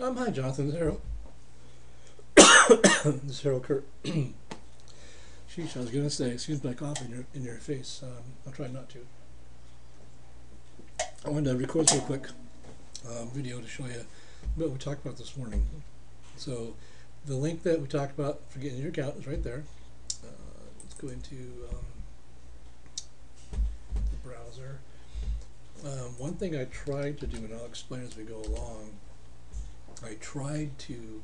Hi, Jonathan. This is Harold. This is Harold Kurt. Sheesh, I was going to say, excuse my cough in your face. I'll try not to. I wanted to record a quick video to show you what we talked about this morning. So, the link that we talked about for getting your account is right there. Let's go into the browser. One thing I tried to do, and I'll explain as we go along, I tried to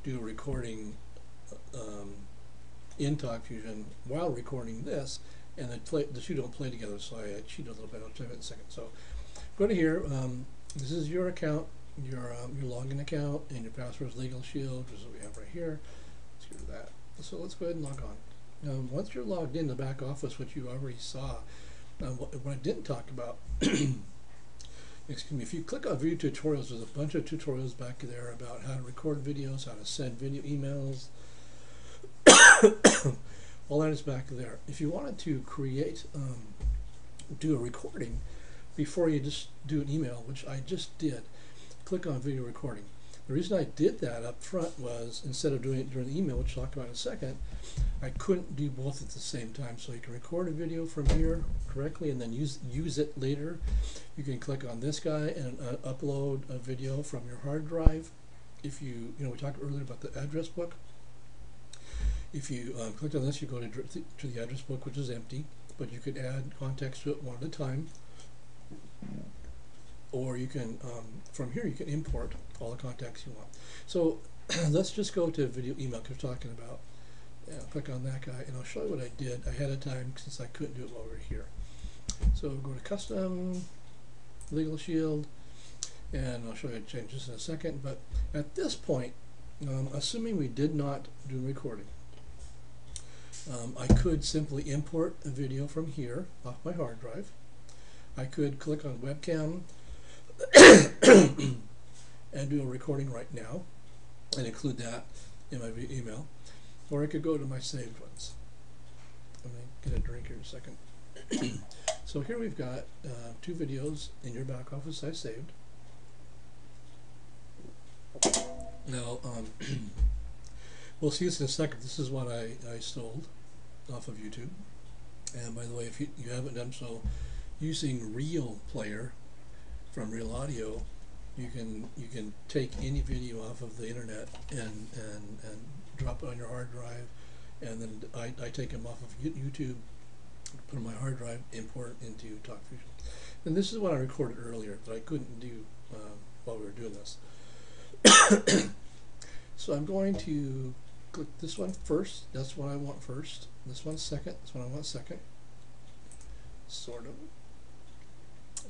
do a recording in TalkFusion while recording this, and the two don't play together, so I cheated a little bit. I'll tell you in a second. So go to here. This is your account, your login account, and your password is Legal Shield, which is what we have right here. Let's get rid of that. So let's go ahead and log on. Once you're logged in the back office, what you already saw, what I didn't talk about, excuse me, if you click on video tutorials, there's a bunch of tutorials back there about how to record videos, how to send video emails. All that is back there. If you wanted to create, do a recording before you just do an email, which I just did, click on video recording. The reason I did that up front was instead of doing it during the email, which I'll talk about in a second, I couldn't do both at the same time. So you can record a video from here correctly and then use it later. You can click on this guy and upload a video from your hard drive. If we talked earlier about the address book. If you click on this, you go to the address book, which is empty, but you could add context to it one at a time. Or you can, from here, you can import all the contacts you want. So let's just go to video email because we're talking about. Click on that guy, and I'll show you what I did ahead of time since I couldn't do it while we were here. So go to Custom, Legal Shield, and I'll show you how to change this in a second. But at this point, assuming we did not do recording, I could simply import a video from here off my hard drive. I could click on webcam and do a recording right now and include that in my email, or I could go to my saved ones. I'm going to get a drink here in a second. So here we've got 2 videos in your back office I saved. Now we'll see this in a second. This is what I stole off of YouTube, and by the way, if you haven't done so, using Real Player from Real Audio, you can take any video off of the internet and drop it on your hard drive, and then I take them off of YouTube, put them on my hard drive, import it into TalkFusion. And this is what I recorded earlier that I couldn't do while we were doing this. So I'm going to click this one first. That's what I want first. This one second. That's what I want second. Sort of.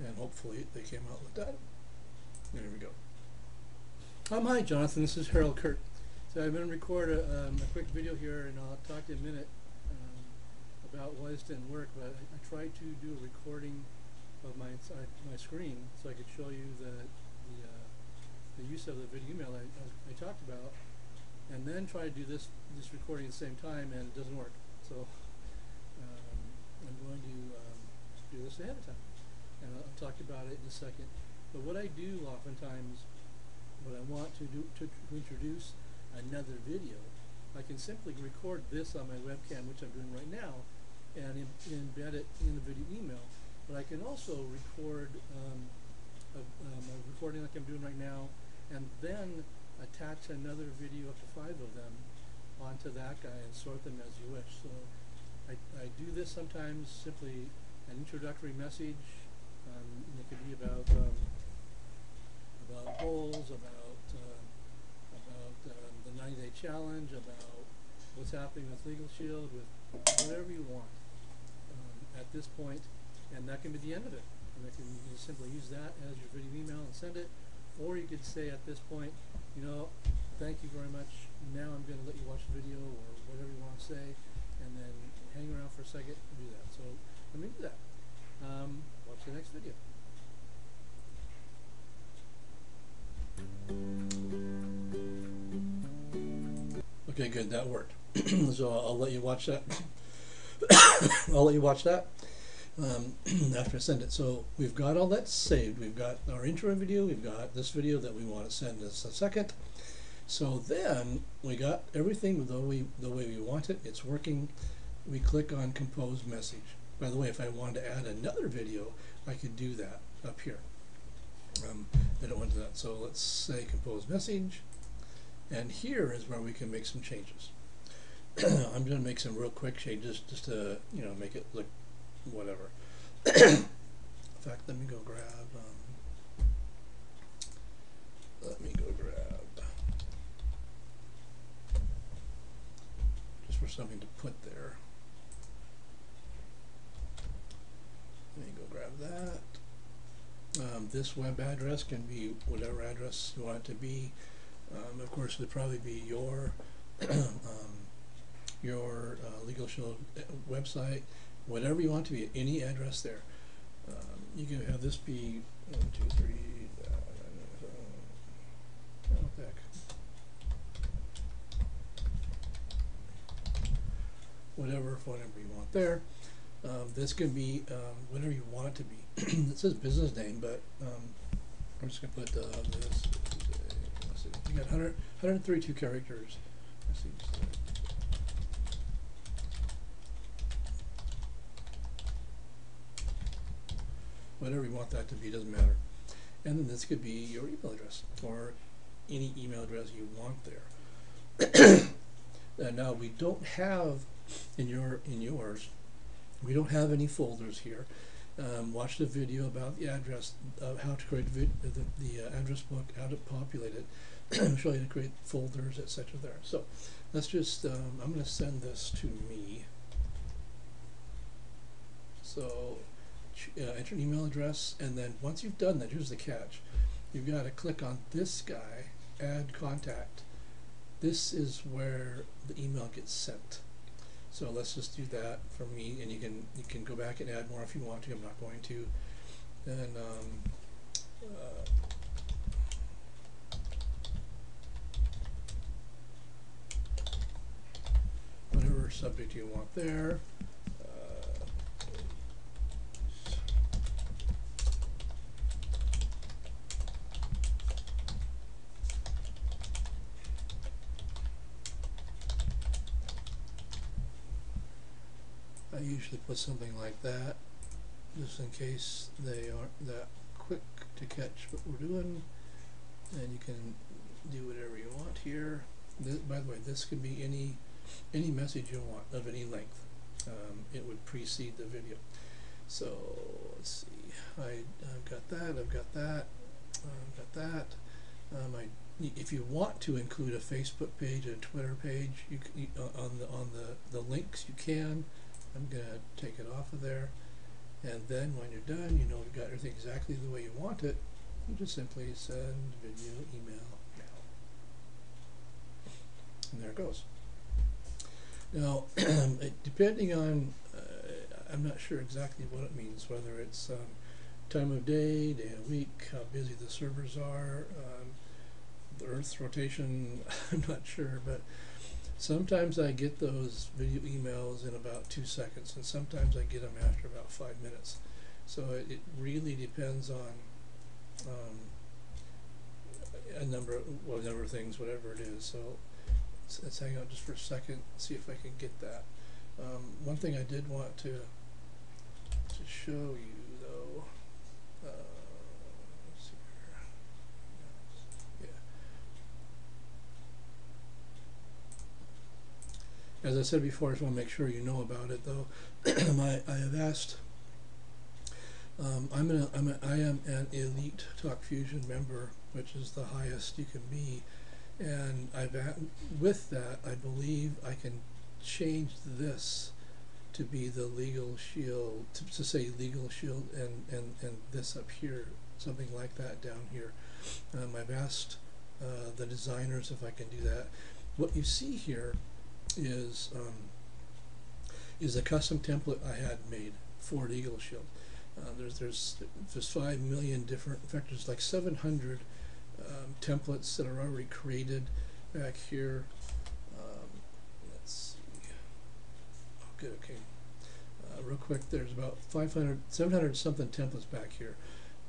And hopefully they came out like that. There we go. Hi, Jonathan. This is Harold Kurt. So I'm going to record a quick video here, and I'll talk to you in a minute about why this didn't work. But I tried to do a recording of my screen so I could show you the use of the video email I talked about, and then try to do this recording at the same time, and it doesn't work. So I'm going to do this ahead of time, and I'll talk about it in a second. But what I do oftentimes, what I want to do to introduce another video, I can simply record this on my webcam, which I'm doing right now, and embed it in the video email. But I can also record a recording like I'm doing right now, and then attach another video, up to 5 of them, onto that guy and sort them as you wish. So I do this sometimes simply an introductory message. It could be about goals, about the 90-day challenge, about what's happening with Legal Shield, with whatever you want at this point, and that can be the end of it. And you can simply use that as your video email and send it, or you could say at this point, thank you very much. Now I'm going to let you watch the video, or whatever you want to say, and then hang around for a second and do that. So let me do that. Watch the next video. Okay, good. That worked. So I'll let you watch that. I'll let you watch that. after I send it. So we've got all that saved. We've got our intro video, we've got this video that we want to send as a second. So then we got everything the way we want it. It's working. We click on compose message. By the way, if I wanted to add another video, I could do that up here. I don't want to do that. So let's say compose message, and here is where we can make some changes. I'm going to make some real quick changes just to make it look whatever. In fact, let me go grab just for something to put there. Let me go grab that. This web address can be whatever address you want it to be. Of course, it would probably be your Legal Shield website, whatever you want to be, any address there. You can have this be 1, 2, 3. What the heck? Whatever phone number you want there. This can be whatever you want it to be. It says business name, but I'm just going to put this. Let's see, you got 132 characters. Let's see. Whatever you want that to be, doesn't matter. And then this could be your email address or any email address you want there. And now we don't have in yours, we don't have any folders here. Watch the video about the address, how to create the address book, how to populate it. I'll show you how to create folders, etc. there. So let's just, I'm going to send this to me. So enter an email address, and then once you've done that, here's the catch. You've got to click on this guy, add contact. This is where the email gets sent. So let's just do that for me, and you can go back and add more if you want to. I'm not going to. And whatever subject you want there. I usually put something like that, just in case they aren't that quick to catch what we're doing. And you can do whatever you want here. By the way, this could be any message you want of any length. It would precede the video. So let's see. I've got that. I've got that. I've got that. If you want to include a Facebook page, a Twitter page, on the links, you can. I'm going to take it off of there, and then when you're done, you've got everything exactly the way you want it. You just simply send video, email, now. And there it goes. Now, depending on, I'm not sure exactly what it means, whether it's time of day, day of week, how busy the servers are, the Earth's rotation, I'm not sure, but sometimes I get those video emails in about 2 seconds, and sometimes I get them after about 5 minutes. So it really depends on a number of things, whatever it is. So let's hang out just for a second, see if I can get that. One thing I did want to show you, though. Let's see here. Yeah. As I said before, I just want to make sure you know about it, though. I have asked. I am an Elite TalkFusion member, which is the highest you can be, and with that, I believe I can change this to be the Legal Shield, to say Legal Shield, and this up here, something like that down here. I've asked the designers if I can do that. What you see here is a custom template I had made for Legal Shield. There's 5 million different, in fact there's like 700 templates that are already created back here. Let's see. Oh, good, okay. real quick, there's about 700 something templates back here.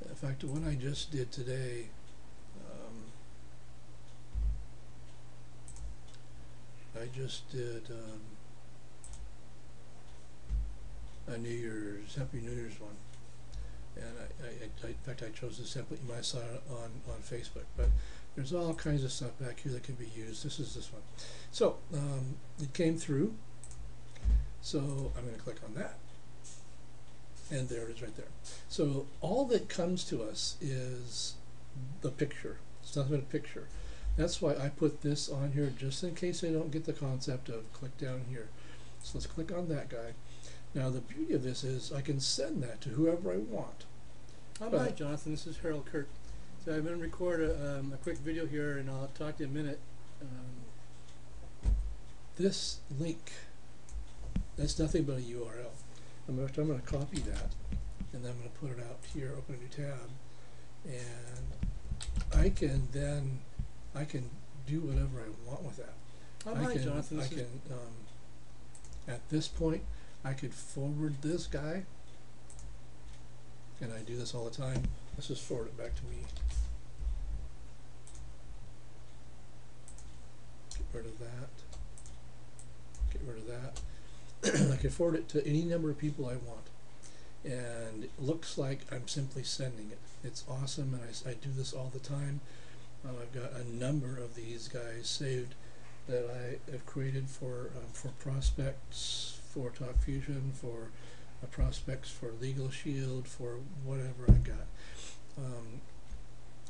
In fact, what I just did today, I just did a Happy New Year's one, and in fact I chose this template. You might have saw it on Facebook, but there's all kinds of stuff back here that can be used. This is this one. So it came through, so I'm going to click on that, and there it is right there. So all that comes to us is the picture. It's nothing but a picture. That's why I put this on here, just in case I don't get the concept of click down here. So let's click on that guy. Now the beauty of this is I can send that to whoever I want. Hi Jonathan, this is Harold Kirk. So I'm going to record a quick video here, and I'll talk to you in a minute. This link, that's nothing but a URL. I'm going to copy that, and then I'm going to put it out here, open a new tab, and I can do whatever I want with that. Hi Jonathan, at this point, I could forward this guy, and I do this all the time. Let's just forward it back to me. Get rid of that. Get rid of that. I can forward it to any number of people I want, and it looks like I'm simply sending it. It's awesome, and I do this all the time. I've got a number of these guys saved that I have created for prospects, for TalkFusion, for prospects for Legal Shield, for whatever I got.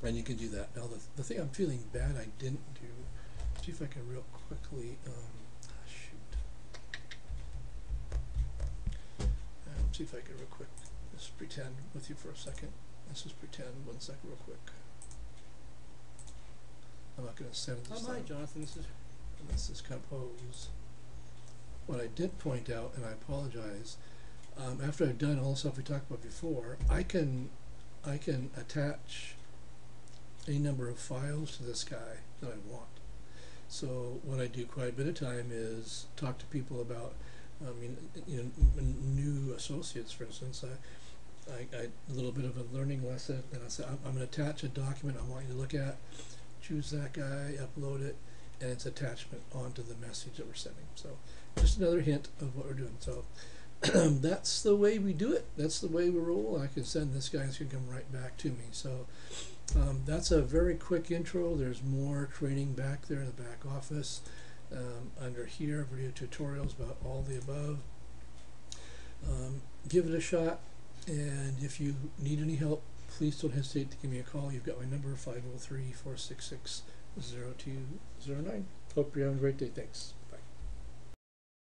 And you can do that. Now the thing I'm feeling bad I didn't do, see if I can real quickly, see if I can real quick, just pretend with you for a second. Let's just pretend 1 second real quick. I'm not going to send this. Hi Jonathan, Let's just compose. What I did point out, and I apologize, after I've done all the stuff we talked about before, I can attach any number of files to this guy that I want. So what I do quite a bit of time is talk to people about, new associates, for instance. A little bit of a learning lesson, and I say I'm going to attach a document I want you to look at. Choose that guy, upload it, and it's attachment onto the message that we're sending. So just another hint of what we're doing. So that's the way we do it. That's the way we roll. I can send this guy, and it's going to come right back to me. So that's a very quick intro. There's more training back there in the back office. Under here, video tutorials about all the above. Give it a shot, and if you need any help, please don't hesitate to give me a call. You've got my number, 503-466-0209. Hope you're having a great day. Thanks.